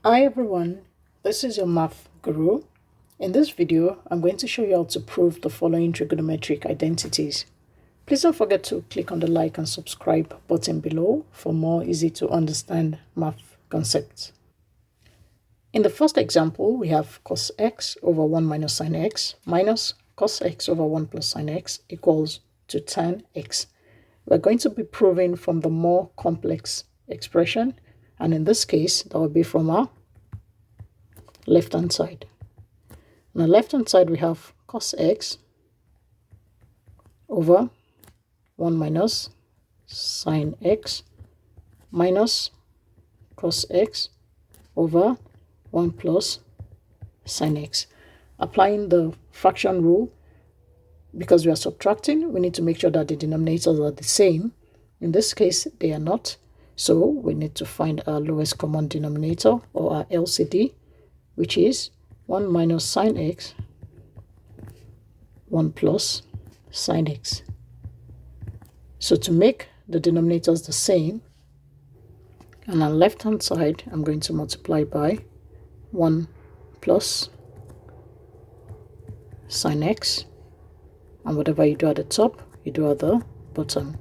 Hi everyone, this is your math guru. In this video, I'm going to show you how to prove the following trigonometric identities. Please don't forget to click on the like and subscribe button below for more easy to understand math concepts. In the first example, we have cos x over 1 minus sin x minus cos x over 1 plus sin x equals to tan x. We're going to be proving from the more complex expression, and in this case, that will be from our left-hand side. On the left-hand side, we have cos x over 1 minus sin x minus cos x over 1 plus sin x. Applying the fraction rule, because we are subtracting, we need to make sure that the denominators are the same. In this case, they are not. So we need to find our lowest common denominator, or our LCD, which is 1 minus sin x, 1 plus sin x. So to make the denominators the same, on the left-hand side, I'm going to multiply by 1 plus sin x, and whatever you do at the top, you do at the bottom.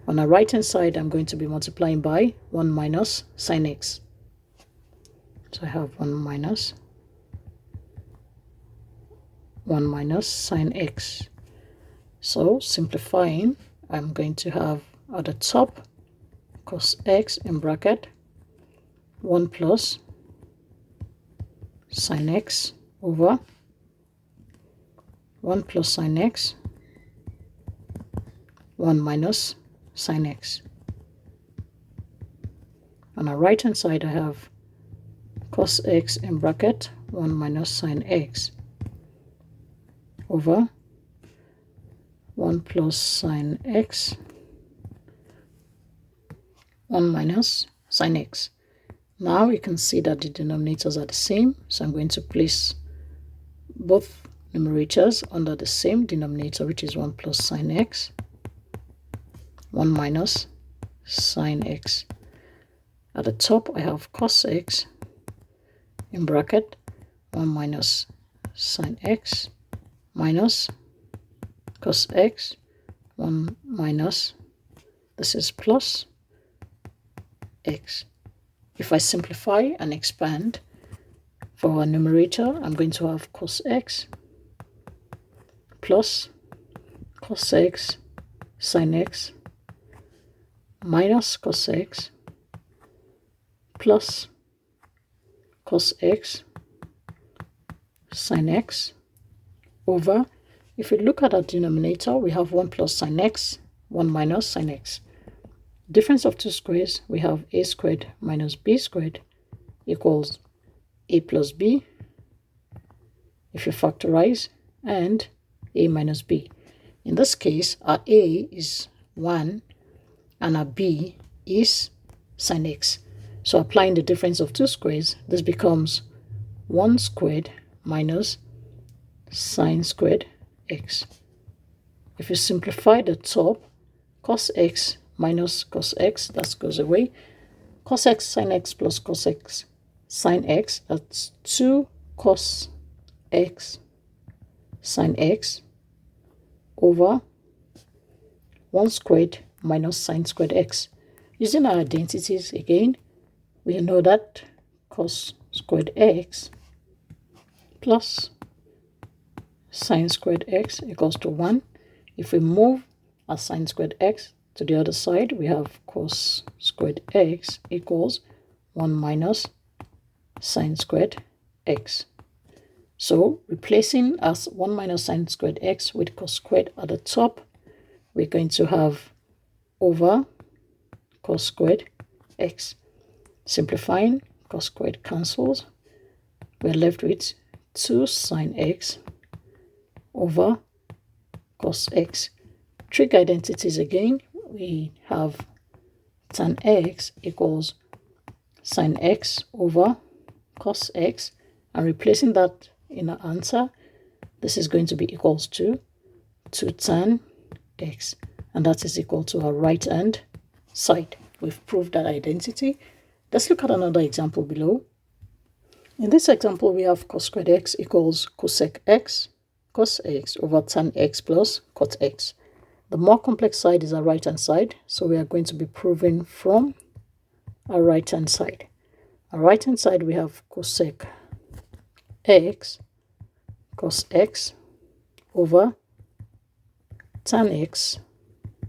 On the right-hand side, I'm going to be multiplying by 1 minus sin x. So I have 1 minus sin x. So simplifying, I'm going to have at the top cos x in bracket 1 plus sin x over 1 plus sin x 1 minus sin x. On the right hand side, I have cos x in bracket 1 minus sin x over 1 plus sin x 1 minus sin x. Now you can see that the denominators are the same, so I'm going to place both numerators under the same denominator, which is 1 plus sin x 1 minus sin x. At the top, I have cos x in bracket 1 minus sin x minus cos x 1 minus, this is plus x. If I simplify and expand for our numerator, I'm going to have cos x plus cos x sin x minus cos x plus cos x sin x over, if we look at our denominator, we have 1 plus sin x 1 minus sin x. Difference of two squares, we have a squared minus b squared equals a plus b if you factorize, and a minus b. In this case, our a is 1 and our b is sin x. So applying the difference of two squares, this becomes 1 squared minus sin squared x. If you simplify the top, cos x minus cos x, that goes away. Cos x sin x plus cos x sin x, that's 2 cos x sin x over 1 squared minus sin squared x. Using our identities again, we know that cos squared x plus sin squared x equals to 1. If we move our sin squared x to the other side, we have cos squared x equals 1 minus sin squared x. So replacing as 1 minus sin squared x with cos squared at the top, we're going to have over cos squared x. Simplifying, cos squared cancels. We're left with 2 sin x over cos x. Trig identities again, we have tan x equals sin x over cos x, and replacing that in our answer, this is going to be equals to 2 tan x, and that is equal to our right hand side. We've proved that identity. Let's look at another example below. In this example, we have cos squared x equals cosec x cos x over tan x plus cot x. The more complex side is our right-hand side, so we are going to be proving from our right-hand side. Our right-hand side, we have cosec x cos x over tan x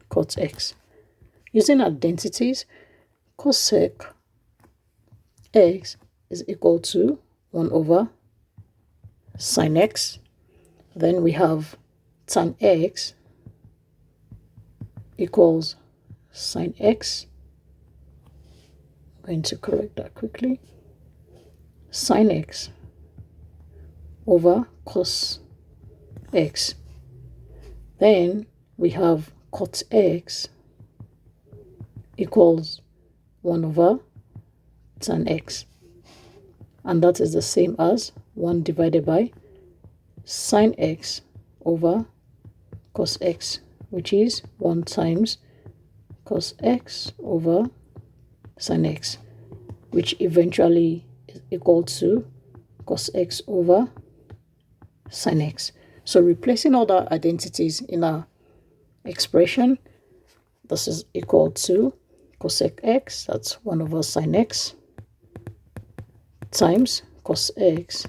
cot x. Using identities, cosec x is equal to 1 over sin x. Then we have tan x equals sin x. I'm going to correct that quickly. Sin x over cos x. Then we have cot x equals 1 over tan x. And that is the same as 1 divided by sin x over cos x, which is 1 times cos x over sin x, which eventually is equal to cos x over sin x. So replacing all the identities in our expression, this is equal to cosec x, that's 1 over sin x, times cos x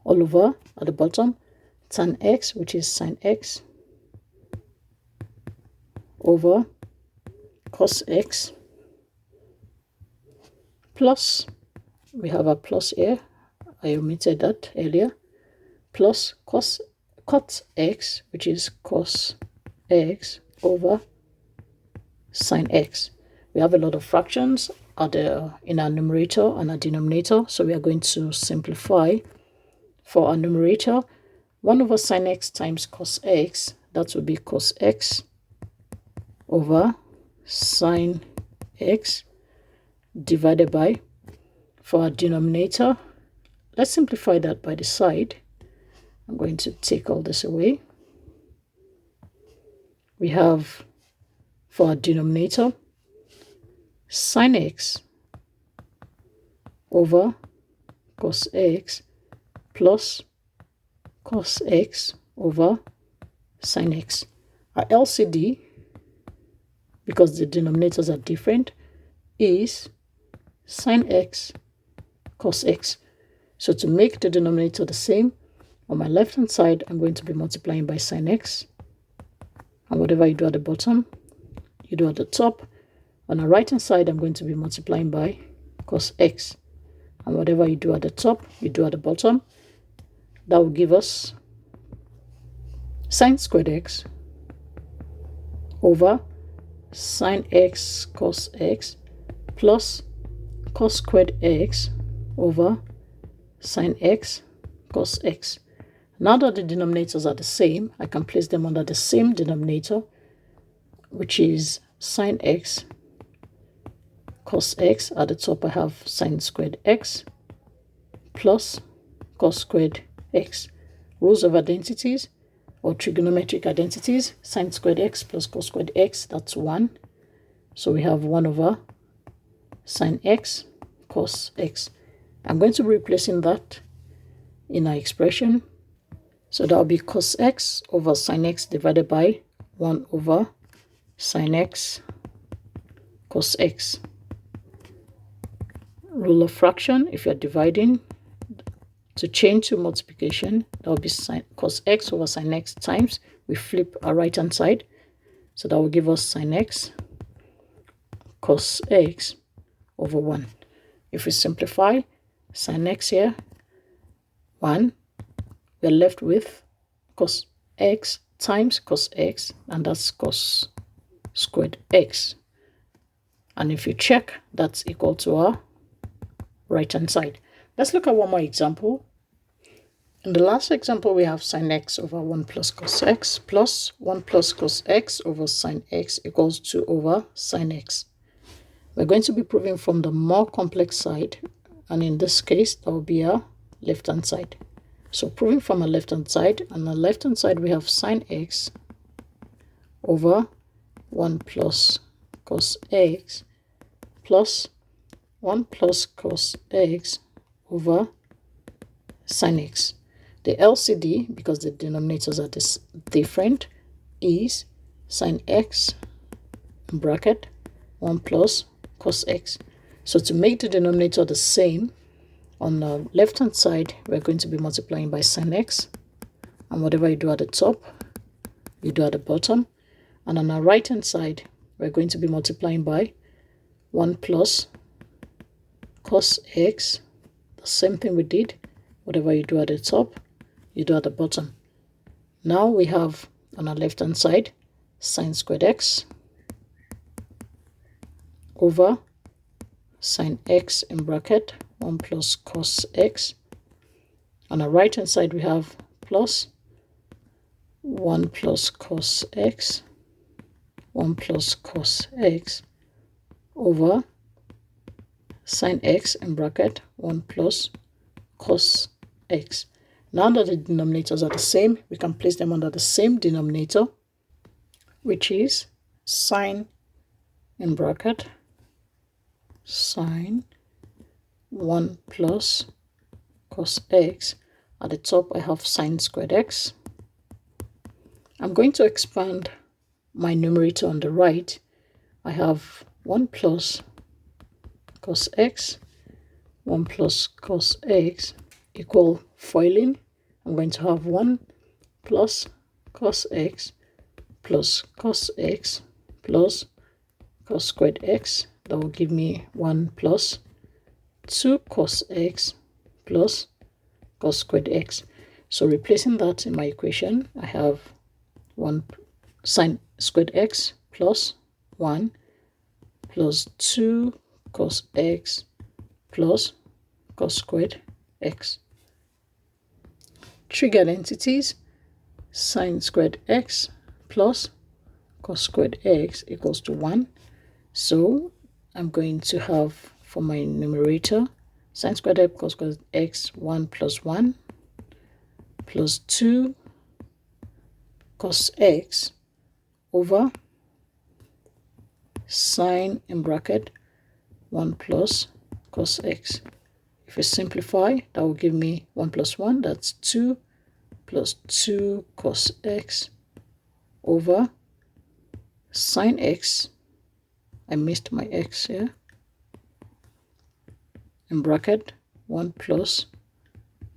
all over at the bottom tan x, which is sin x, over cos x, plus, we have a plus here, I omitted that earlier, plus cot x, which is cos x over sin x. We have a lot of fractions in our numerator and our denominator, so we are going to simplify. For our numerator, 1 over sin x times cos x, that will be cos x over sin x divided by, for our denominator, let's simplify that by the side. I'm going to take all this away. We have, for our denominator, sin x over cos x plus cos x over sin x. Our LCD, because the denominators are different, is sin x cos x. So to make the denominator the same, on my left hand side, I'm going to be multiplying by sin x. And whatever you do at the bottom, you do at the top. On the right hand side, I'm going to be multiplying by cos x. And whatever you do at the top, you do at the bottom. That will give us sin squared x over sin x cos x plus cos squared x over sin x cos x. Now that the denominators are the same, I can place them under the same denominator, which is sin x cos x. At the top, I have sin squared x plus cos squared x. Rules of identities or trigonometric identities, sin squared x plus cos squared x, that's 1. So we have 1 over sin x cos x. I'm going to be replacing that in our expression. So that will be cos x over sin x divided by 1 over sin x cos x. Rule of fraction, if you're dividing, to change to multiplication, that will be cos x over sin x times, we flip our right hand side. So that will give us sin x cos x over 1. If we simplify sin x here, 1, we're left with cos x times cos x, and that's cos squared x. And if you check, that's equal to our right hand side. Let's look at one more example. In the last example, we have sin x over 1 plus cos x plus 1 plus cos x over sin x equals 2 over sin x. We're going to be proving from the more complex side, and in this case, that will be our left hand side. So proving from our left hand side, on the left hand side, we have sin x over 1 plus cos x plus 1 plus cos x over sine x. The LCD, because the denominators are different, is sine x in bracket 1 plus cos x. So to make the denominator the same, on the left hand side we're going to be multiplying by sine x, and whatever you do at the top you do at the bottom. And on our right hand side we're going to be multiplying by 1 plus cos x, the same thing we did. Whatever you do at the top you do at the bottom. Now we have on our left hand side sine squared x over sine x in bracket 1 plus cos x. On our right hand side we have plus 1 plus cos x, 1 plus cos x over sine x in bracket 1 plus cos x. Now that the denominators are the same, we can place them under the same denominator, which is sine in bracket sine 1 plus cos x. At the top I have sine squared x. I'm going to expand my numerator on the right. I have 1 plus cos x, 1 plus cos x equal foiling. I'm going to have 1 plus cos x plus cos x plus cos squared x. That will give me 1 plus 2 cos x plus cos squared x. So replacing that in my equation, I have 1 sine squared x plus 1 plus 2 cos x plus cos squared x. Trig identities: sine squared x plus cos squared x equals to 1. So I'm going to have for my numerator sine squared x cos squared x 1 plus 1 plus 2 cos x over sine in bracket 1 plus cos x. If I simplify, that will give me 1 plus 1, that's 2 plus 2 cos x over sine x. I missed my x here. In bracket 1 plus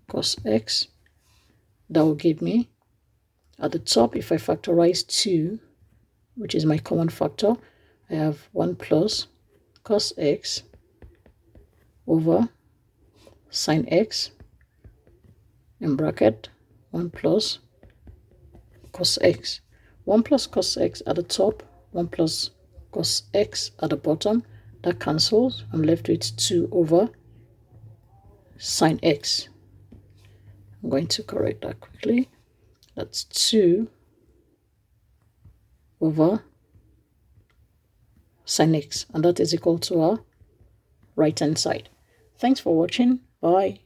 cos x. That will give me, at the top, if I factorize 2, which is my common factor, I have 1 plus cos x over sine x in bracket 1 plus cos x. 1 plus cos x at the top, 1 plus cos x at the bottom. That cancels. I'm left with 2 over sine x. I'm going to correct that quickly. That's 2 over sine x, and that is equal to our right hand side. Thanks for watching. Bye.